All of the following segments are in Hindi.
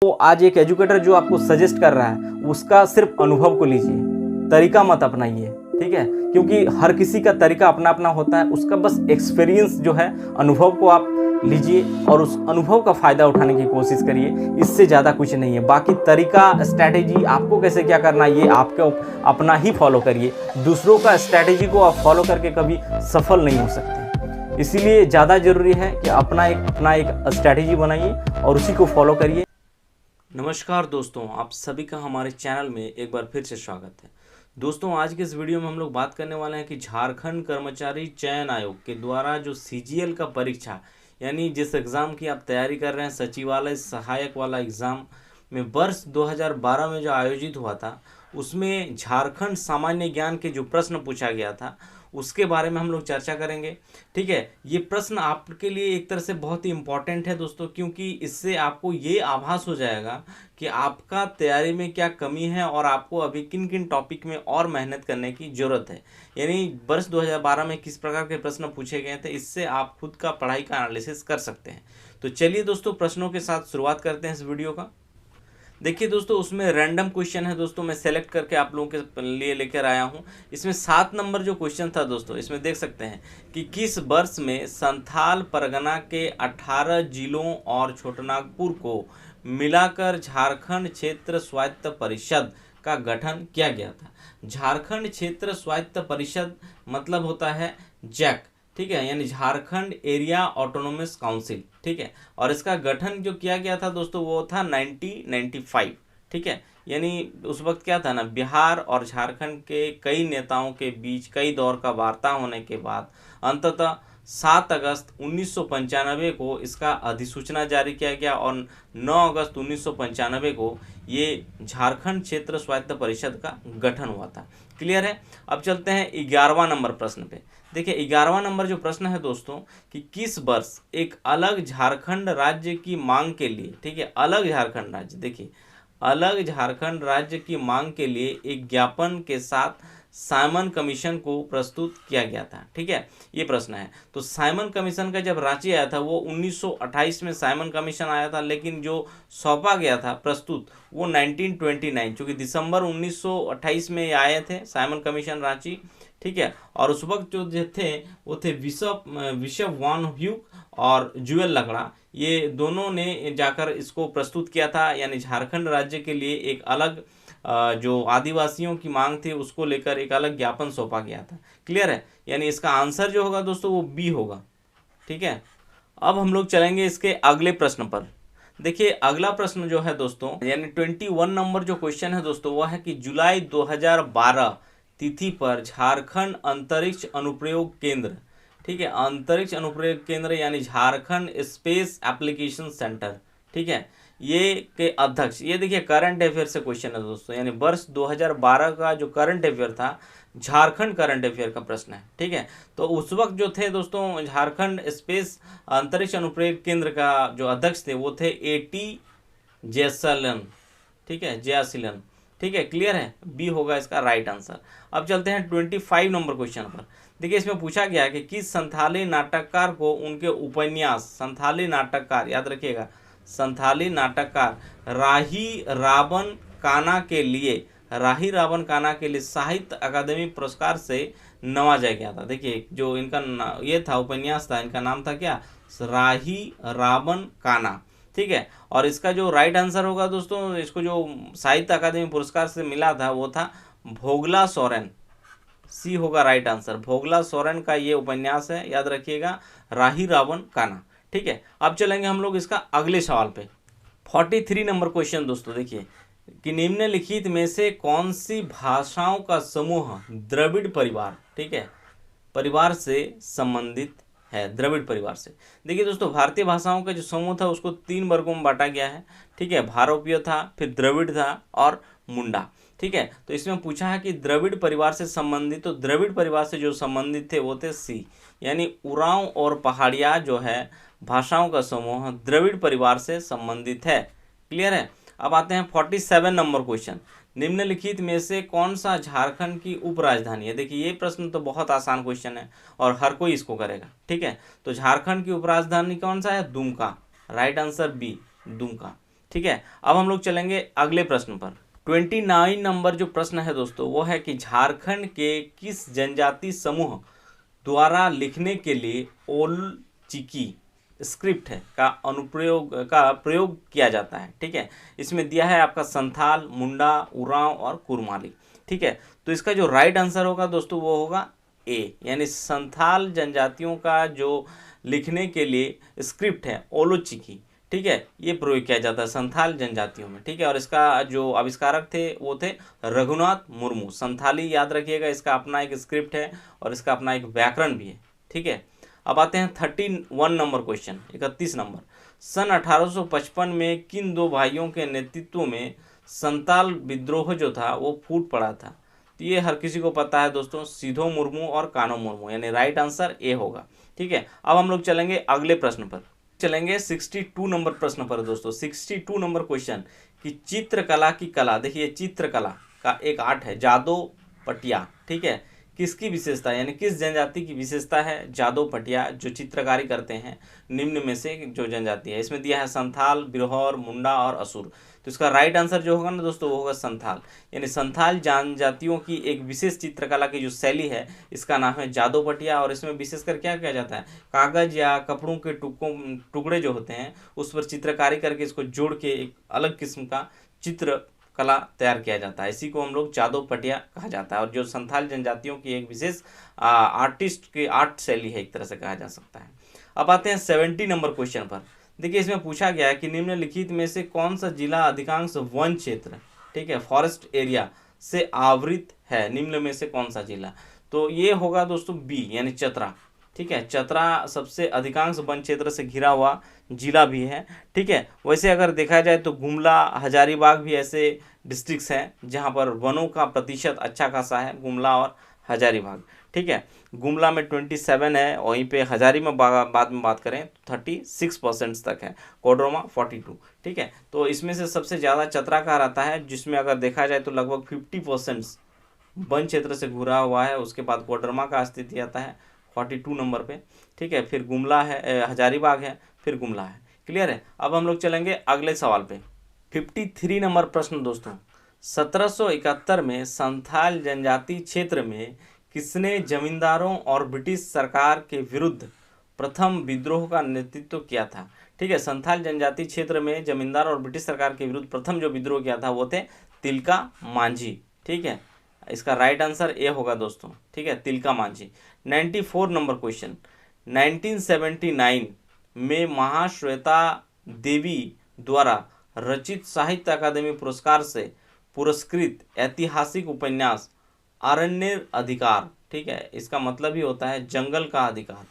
तो आज एक एजुकेटर जो आपको सजेस्ट कर रहा है उसका सिर्फ अनुभव को लीजिए, तरीका मत अपनाइए, ठीक है। क्योंकि हर किसी का तरीका अपना अपना होता है, उसका बस एक्सपीरियंस जो है, अनुभव को आप लीजिए और उस अनुभव का फ़ायदा उठाने की कोशिश करिए। इससे ज़्यादा कुछ नहीं है। बाकी तरीका, स्ट्रैटेजी आपको कैसे क्या करना है ये आपको अपना ही फॉलो करिए। दूसरों का स्ट्रैटेजी को आप फॉलो करके कभी सफल नहीं हो सकते। इसीलिए ज़्यादा ज़रूरी है कि अपना एक स्ट्रैटेजी बनाइए और उसी को फॉलो करिए। नमस्कार दोस्तों, आप सभी का हमारे चैनल में एक बार फिर से स्वागत है। दोस्तों, आज के इस वीडियो में हम लोग बात करने वाले हैं कि झारखंड कर्मचारी चयन आयोग के द्वारा जो सीजीएल का परीक्षा, यानी जिस एग्ज़ाम की आप तैयारी कर रहे हैं, सचिवालय सहायक वाला एग्ज़ाम में वर्ष 2012 में जो आयोजित हुआ था, उसमें झारखंड सामान्य ज्ञान के जो प्रश्न पूछा गया था उसके बारे में हम लोग चर्चा करेंगे। ठीक है, ये प्रश्न आपके लिए एक तरह से बहुत ही इम्पॉर्टेंट है दोस्तों, क्योंकि इससे आपको ये आभास हो जाएगा कि आपका तैयारी में क्या कमी है और आपको अभी किन किन टॉपिक में और मेहनत करने की ज़रूरत है। यानी वर्ष 2012 में किस प्रकार के प्रश्न पूछे गए थे, इससे आप खुद का पढ़ाई का एनालिसिस कर सकते हैं। तो चलिए दोस्तों, प्रश्नों के साथ शुरुआत करते हैं इस वीडियो का। देखिए दोस्तों, उसमें रैंडम क्वेश्चन है दोस्तों, मैं सेलेक्ट करके आप लोगों के लिए लेकर आया हूं। इसमें 7 नंबर जो क्वेश्चन था दोस्तों, इसमें देख सकते हैं कि किस वर्ष में संथाल परगना के 18 जिलों और छोटानागपुर को मिलाकर झारखंड क्षेत्र स्वायत्त परिषद का गठन किया गया था। झारखंड क्षेत्र स्वायत्त परिषद मतलब होता है जैक, ठीक है, यानी झारखंड एरिया ऑटोनोमस काउंसिल, ठीक है। और इसका गठन जो किया गया था दोस्तों वो था 1995, ठीक है। यानी उस वक्त क्या था ना, बिहार और झारखंड के कई नेताओं के बीच कई दौर का वार्ता होने के बाद अंततः 7 अगस्त 1995 को इसका अधिसूचना जारी किया गया और 9 अगस्त 1995 को ये झारखंड क्षेत्र स्वायत्त परिषद का गठन हुआ था। क्लियर है। अब चलते हैं 11वां नंबर प्रश्न पे। देखिए 11वां नंबर जो प्रश्न है दोस्तों कि किस वर्ष एक अलग झारखंड राज्य की मांग के लिए, ठीक है, अलग झारखंड राज्य, देखिए अलग झारखंड राज्य की मांग के लिए एक ज्ञापन के साथ साइमन कमीशन को प्रस्तुत किया गया था, ठीक है, ये प्रश्न है। तो साइमन कमीशन का जब रांची आया था वो 1928 में साइमन कमीशन आया था, लेकिन जो सौंपा गया था प्रस्तुत वो 1929, चूँकि दिसंबर 1928 में ये आए थे साइमन कमीशन रांची, ठीक है। और उस वक्त जो थे वो थे विशव वान ह्यूक और जुएल लकड़ा, ये दोनों ने जाकर इसको प्रस्तुत किया था। यानी झारखंड राज्य के लिए एक अलग जो आदिवासियों की मांग थी उसको लेकर एक अलग ज्ञापन सौंपा गया था। क्लियर है। यानी इसका आंसर जो होगा दोस्तों वो बी होगा, ठीक है। अब हम लोग चलेंगे इसके अगले प्रश्न पर। देखिए अगला प्रश्न जो है दोस्तों, यानी 21 नंबर जो क्वेश्चन है दोस्तों वो है कि जुलाई 2012 तिथि पर झारखंड अंतरिक्ष अनुप्रयोग केंद्र, ठीक है, अंतरिक्ष अनुप्रयोग केंद्र यानी झारखंड स्पेस एप्लीकेशन सेंटर, ठीक है, ये के अध्यक्ष, ये देखिए करंट अफेयर से क्वेश्चन है दोस्तों, यानी वर्ष 2012 का जो करंट अफेयर था, झारखंड करंट अफेयर का प्रश्न है, ठीक है। तो उस वक्त जो थे दोस्तों झारखंड स्पेस अंतरिक्ष अनुप्रयोग केंद्र का जो अध्यक्ष थे वो थे एटी जयसलन, ठीक है, जयासीलन, ठीक है। क्लियर है, बी होगा इसका राइट आंसर। अब चलते हैं 25 नंबर क्वेश्चन पर। देखिए इसमें पूछा गया है कि किस संथाली नाटककार को उनके उपन्यास, संथाली नाटककार याद रखिएगा, संथाली नाटककार राही रावण काना के लिए, राही रावण काना के लिए साहित्य अकादमी पुरस्कार से नवाजा गया था। देखिए जो इनका ये था उपन्यास था, इनका नाम था क्या, राही रावण काना, ठीक है। और इसका जो राइट आंसर होगा दोस्तों, इसको जो साहित्य अकादमी पुरस्कार से मिला था वो था भोगला सोरेन, सी होगा राइट आंसर। भोगला सोरेन का ये उपन्यास है, याद रखिएगा, राही रावण काना, ठीक है। अब चलेंगे हम लोग इसका अगले सवाल पे। 43 नंबर क्वेश्चन दोस्तों, देखिए कि निम्नलिखित में से कौन सी भाषाओं का समूह द्रविड़ परिवार, ठीक है, परिवार से संबंधित है, द्रविड़ परिवार से। देखिए दोस्तों भारतीय भाषाओं का जो समूह था उसको 3 वर्गों में बांटा गया है, ठीक है, भारोपीय था, फिर द्रविड़ था और मुंडा, ठीक है। तो इसमें पूछा है कि द्रविड़ परिवार से संबंधित, तो द्रविड़ परिवार से जो संबंधित थे वो थे सी, यानी उरांव और पहाड़िया जो है भाषाओं का समूह द्रविड़ परिवार से संबंधित है। क्लियर है। अब आते हैं 47 नंबर क्वेश्चन। निम्नलिखित में से कौन सा झारखंड की उपराजधानी है। देखिए ये प्रश्न तो बहुत आसान क्वेश्चन है और हर कोई इसको करेगा, ठीक है। तो झारखंड की उपराजधानी कौन सा है, Dumka, right answer B, Dumka, ठीक है, अब हम लोग चलेंगे अगले प्रश्न पर। 29 नंबर जो प्रश्न है दोस्तों वो है कि झारखंड के किस जनजाति समूह द्वारा लिखने के लिए ओल चिकी स्क्रिप्ट है का प्रयोग किया जाता है। ठीक है, इसमें दिया है आपका संथाल, मुंडा, उरांव और कुरमाली। ठीक है, तो इसका जो राइट आंसर होगा दोस्तों वो होगा ए, यानी संथाल जनजातियों का जो लिखने के लिए स्क्रिप्ट है ओलोचिकी, ठीक है, ये प्रयोग किया जाता है संथाल जनजातियों में। ठीक है, और इसका जो आविष्कारक थे वो थे रघुनाथ मुर्मू। संथाली याद रखिएगा, इसका अपना एक स्क्रिप्ट है और इसका अपना एक व्याकरण भी है। ठीक है, अब आते हैं 31 नंबर क्वेश्चन, 31 नंबर। सन 1855 में किन दो भाइयों के नेतृत्व में संताल विद्रोह जो था वो फूट पड़ा था? तो ये हर किसी को पता है दोस्तों, सिधो मुर्मू और कानो मुर्मू, यानी राइट आंसर ए होगा। ठीक है, अब हम लोग चलेंगे अगले प्रश्न पर, चलेंगे 62 नंबर प्रश्न पर दोस्तों। 62 नंबर क्वेश्चन कि चित्रकला की कला, देखिए चित्रकला का एक आर्ट है जादो पटिया। ठीक है, किसकी विशेषता यानी किस जनजाति की विशेषता है जादो पटिया जो चित्रकारी करते हैं? निम्न में से जो जनजाति है, इसमें दिया है संथाल, बिरहौर, मुंडा और असुर। तो इसका राइट आंसर जो होगा ना दोस्तों वो होगा संथाल, यानी संथाल जनजातियों की एक विशेष चित्रकला की जो शैली है इसका नाम है जादो पटिया। और इसमें विशेषकर क्या किया जाता है, कागज या कपड़ों के टुकड़े जो होते हैं उस पर चित्रकारी करके इसको जोड़ के एक अलग किस्म का चित्र कला तैयार किया जाता है, इसी को हम लोग जादो पटिया कहा जाता है। और जो संथाल जनजातियों की एक विशेष आर्टिस्ट की आर्ट शैली है एक तरह से कहा जा सकता है। अब आते हैं 70 नंबर क्वेश्चन पर। देखिए इसमें पूछा गया है कि निम्नलिखित में से कौन सा जिला अधिकांश वन क्षेत्र, ठीक है, फॉरेस्ट एरिया से आवृत है? निम्न में से कौन सा जिला? तो ये होगा दोस्तों बी, यानी चतरा। ठीक है, चतरा सबसे अधिकांश वन क्षेत्र से घिरा हुआ जिला भी है। ठीक है, वैसे अगर देखा जाए तो गुमला, हजारीबाग भी ऐसे डिस्ट्रिक्ट्स हैं जहां पर वनों का प्रतिशत अच्छा खासा है, गुमला और हजारीबाग। ठीक है, गुमला में 27 है, वहीं पे हजारी में बाद में बात करें तो 36% तक है, कोडरमा 42। ठीक है, तो इसमें से सबसे ज़्यादा चतरा का रहता है, जिसमें अगर देखा जाए तो लगभग 50% वन क्षेत्र से घुरा हुआ है। उसके बाद कोडरमा का स्थिति आता है 42 नंबर पे। ठीक है, फिर गुमला है, हजारीबाग है, फिर गुमला है। क्लियर है, अब हम लोग चलेंगे अगले सवाल पे। 53 नंबर प्रश्न दोस्तों। 1771 में संथाल जनजाति क्षेत्र में किसने जमींदारों और ब्रिटिश सरकार के विरुद्ध प्रथम विद्रोह का नेतृत्व किया था? ठीक है, संथाल जनजाति क्षेत्र में जमींदार और ब्रिटिश सरकार के विरुद्ध प्रथम जो विद्रोह किया था वो थे तिलका मांझी। ठीक है, इसका राइट आंसर ए होगा दोस्तों। ठीक है, तिलका मांझी। 94 number question. 1979 में महाश्वेता देवी द्वारा रचित साहित्य अकादमी पुरस्कार से पुरस्कृत ऐतिहासिक उपन्यास अरण्य अधिकार, ठीक है, इसका मतलब ही होता है जंगल का अधिकार,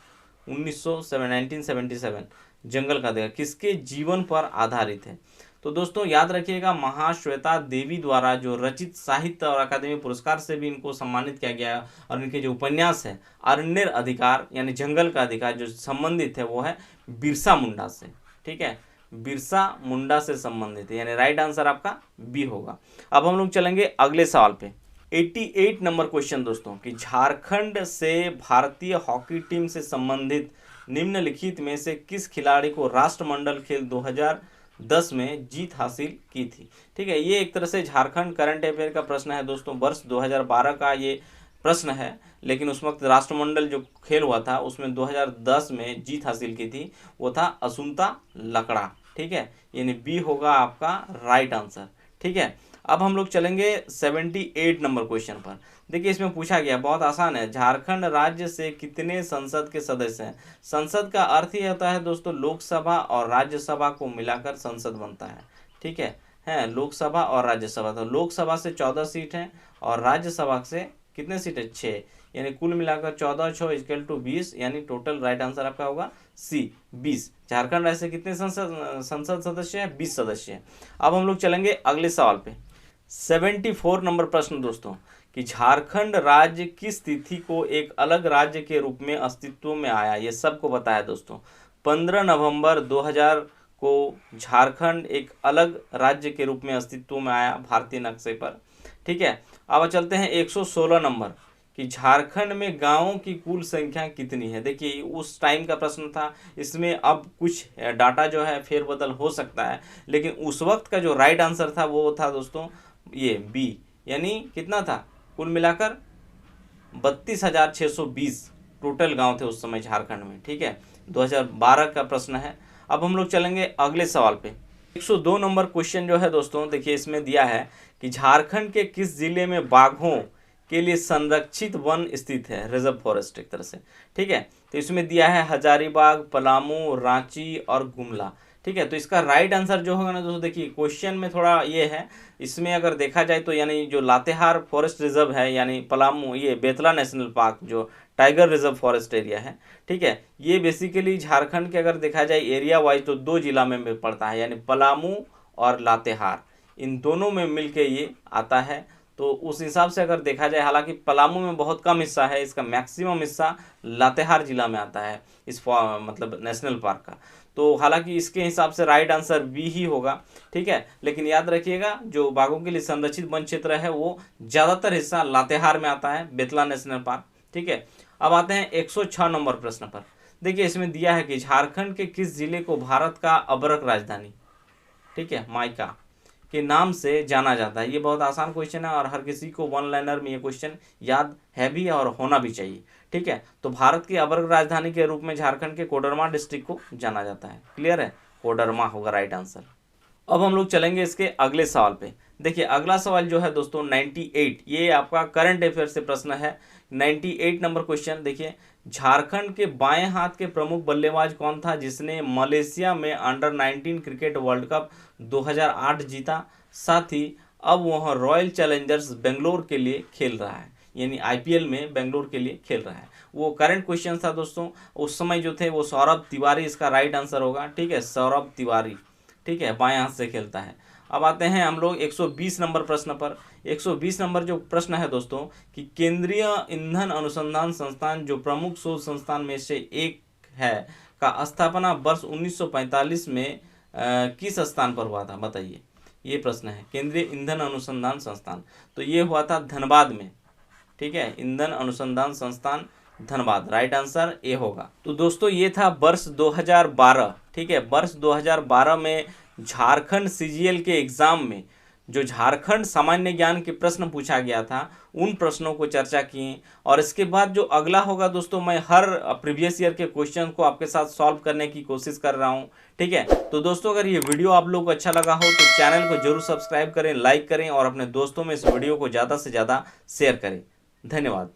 1977 जंगल का अधिकार किसके जीवन पर आधारित है? तो दोस्तों याद रखिएगा, महाश्वेता देवी द्वारा जो रचित साहित्य और अकादमी पुरस्कार से भी इनको सम्मानित किया गया है। और इनके जो उपन्यास है अरण्य अधिकार यानी जंगल का अधिकार जो संबंधित है वो है बिरसा मुंडा से। ठीक है, बिरसा मुंडा से संबंधित है, यानी राइट आंसर आपका बी होगा। अब हम लोग चलेंगे अगले सवाल पे। 88 नंबर क्वेश्चन दोस्तों कि झारखंड से भारतीय हॉकी टीम से संबंधित निम्नलिखित में से किस खिलाड़ी को राष्ट्रमंडल खेल 2010 में जीत हासिल की थी? ठीक है, ये एक तरह से झारखंड करंट अफेयर का प्रश्न है दोस्तों, वर्ष 2012 का ये प्रश्न है, लेकिन उस वक्त राष्ट्रमंडल जो खेल हुआ था उसमें 2010 में जीत हासिल की थी, वो था असुंता लकड़ा। ठीक है, यानी बी होगा आपका राइट आंसर। ठीक है, अब हम लोग चलेंगे 78 नंबर क्वेश्चन पर। देखिए इसमें पूछा गया, बहुत आसान है, झारखंड राज्य से कितने संसद के सदस्य हैं? संसद का अर्थ ही होता है दोस्तों लोकसभा और राज्यसभा को मिलाकर संसद बनता है। ठीक है, लोकसभा और राज्यसभा। तो लोकसभा से 14 सीट हैं और राज्यसभा से कितने सीट है? 6, यानी कुल मिलाकर 14 6 इक्वल टू 20, यानी टोटल राइट आंसर आपका होगा सी 20। झारखंड राज्य से कितने संसद सदस्य हैं? 20 सदस्य हैं। अब हम लोग चलेंगे अगले सवाल पे। 74 नंबर प्रश्न दोस्तों कि झारखंड राज्य किस तिथि को एक अलग राज्य के रूप में अस्तित्व में आया? ये सबको पता है दोस्तों, 15 नवंबर 2000 को झारखंड एक अलग राज्य के रूप में अस्तित्व में आया भारतीय नक्शे पर। ठीक है, अब चलते हैं 116 नंबर कि झारखंड में गांवों की कुल संख्या कितनी है। देखिए उस टाइम का प्रश्न था, इसमें अब कुछ डाटा जो है फेरबदल हो सकता है, लेकिन उस वक्त का जो राइट आंसर था वो था दोस्तों ये बी, यानी कितना था, कुल मिलाकर 32,620 टोटल गांव थे उस समय झारखंड में। ठीक है, 2012 का प्रश्न है। अब हम लोग चलेंगे अगले सवाल पे। 102 नंबर क्वेश्चन जो है दोस्तों, देखिए इसमें दिया है कि झारखंड के किस जिले में बाघों के लिए संरक्षित वन स्थित है, रिजर्व फॉरेस्ट एक तरह से। ठीक है, तो इसमें दिया है हजारीबाग, पलामू, रांची और गुमला। ठीक है, तो इसका राइट आंसर जो होगा ना दोस्तों, देखिए क्वेश्चन में थोड़ा ये है, इसमें अगर देखा जाए तो यानी जो लातेहार फॉरेस्ट रिजर्व है, यानी पलामू, ये बेतला नेशनल पार्क जो टाइगर रिजर्व फॉरेस्ट एरिया है, ठीक है, ये बेसिकली झारखंड के अगर देखा जाए एरिया वाइज तो 2 जिला में पड़ता है, यानी पलामू और लातेहार, इन दोनों में मिलके ये आता है। तो उस हिसाब से अगर देखा जाए, हालांकि पलामू में बहुत कम हिस्सा है, इसका मैक्सिमम हिस्सा लातेहार जिला में आता है इस मतलब नेशनल पार्क का। तो हालांकि इसके हिसाब से राइट आंसर बी ही होगा। ठीक है, लेकिन याद रखिएगा जो बाघों के लिए संरक्षित वन क्षेत्र है वो ज़्यादातर हिस्सा लातेहार में आता है, बेतला नेशनल पार्क। ठीक है, अब आते हैं 106 नंबर प्रश्न पर। देखिए इसमें दिया है कि झारखंड के किस जिले को भारत का अबरक राजधानी, ठीक है, माइका के नाम से जाना जाता है। ये बहुत आसान क्वेश्चन है और हर किसी को वन लाइनर में ये क्वेश्चन याद है भी और होना भी चाहिए। ठीक है, तो भारत की अबरक राजधानी के रूप में झारखंड के कोडरमा डिस्ट्रिक्ट को जाना जाता है। क्लियर है, कोडरमा होगा राइट आंसर। अब हम लोग चलेंगे इसके अगले सवाल पे। देखिए अगला सवाल जो है दोस्तों 98, ये आपका करंट अफेयर से प्रश्न है। 98 नंबर क्वेश्चन देखिए, झारखंड के बाएं हाथ के प्रमुख बल्लेबाज कौन था जिसने मलेशिया में अंडर 19 क्रिकेट वर्ल्ड कप 2008 जीता, साथ ही अब वह रॉयल चैलेंजर्स बेंगलोर के लिए खेल रहा है, यानी IPL में बेंगलोर के लिए खेल रहा है। वो करंट क्वेश्चन था दोस्तों, उस समय जो थे वो सौरभ तिवारी इसका राइट आंसर होगा। ठीक है, सौरभ तिवारी, ठीक है, बाएं हाथ से खेलता है। अब आते हैं हम लोग 120 नंबर प्रश्न पर। 120 नंबर जो प्रश्न है दोस्तों कि केंद्रीय ईंधन अनुसंधान संस्थान जो प्रमुख शोध संस्थान में से एक है का स्थापना वर्ष 1945 में किस स्थान पर हुआ था, बताइए। ये प्रश्न है, केंद्रीय ईंधन अनुसंधान संस्थान, तो ये हुआ था धनबाद में। ठीक है, ईंधन अनुसंधान संस्थान धनबाद, राइट आंसर ए होगा। तो दोस्तों ये था वर्ष 2012। ठीक है, वर्ष 2012 में झारखंड CGL के एग्जाम में जो झारखंड सामान्य ज्ञान के प्रश्न पूछा गया था उन प्रश्नों को चर्चा किए। और इसके बाद जो अगला होगा दोस्तों, मैं हर प्रीवियस ईयर के क्वेश्चन को आपके साथ सॉल्व करने की कोशिश कर रहा हूं। ठीक है, तो दोस्तों अगर ये वीडियो आप लोगों को अच्छा लगा हो तो चैनल को जरूर सब्सक्राइब करें, लाइक करें और अपने दोस्तों में इस वीडियो को ज़्यादा से ज़्यादा शेयर करें। धन्यवाद।